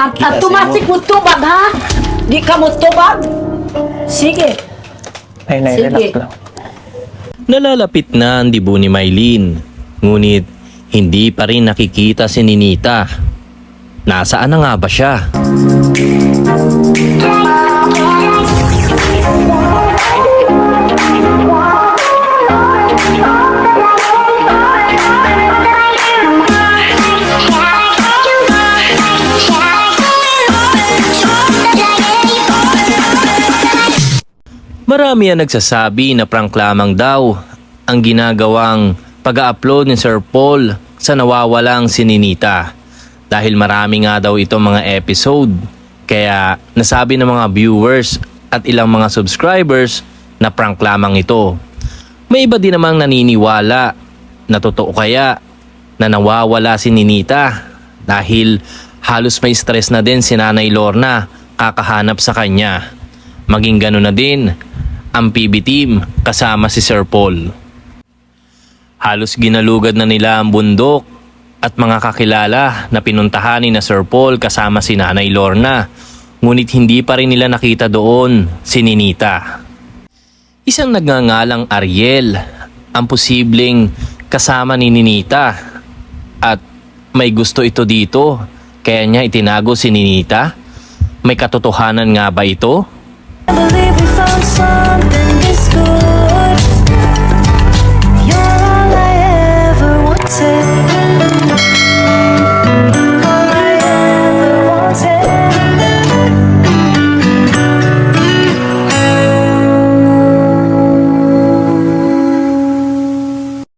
Automatic mo tubag, ha? Di ka mo tubag? Sige. Nay, relax Sige. lang. Nalalapit na ang dibo ni Maylin. Ngunit hindi pa rin nakikita si Ninita. Nasaan na nga ba siya? Marami ang nagsasabi na prank lamang daw ang ginagawang pag-upload ni Sir Paul sa nawawalang si Ninita. Dahil marami nga daw itong mga episode. Kaya nasabi ng mga viewers at ilang mga subscribers na prank lamang ito. May iba din namang naniniwala na totoo kaya na nawawala si Ninita dahil halos may stress na din si Nanay Lorna kakahanap sa kanya. Maging gano'n na din ang PB team kasama si Sir Paul. Halos ginalugad na nila ang bundok at mga kakilala na pinuntahan ni na Sir Paul kasama si Nanay Lorna. Ngunit hindi pa rin nila nakita doon si Ninita. Isang nagngangalang Ariel ang posibleng kasama ni Ninita at may gusto ito dito kaya niya itinago si Ninita. May katotohanan nga ba ito? I believe we found some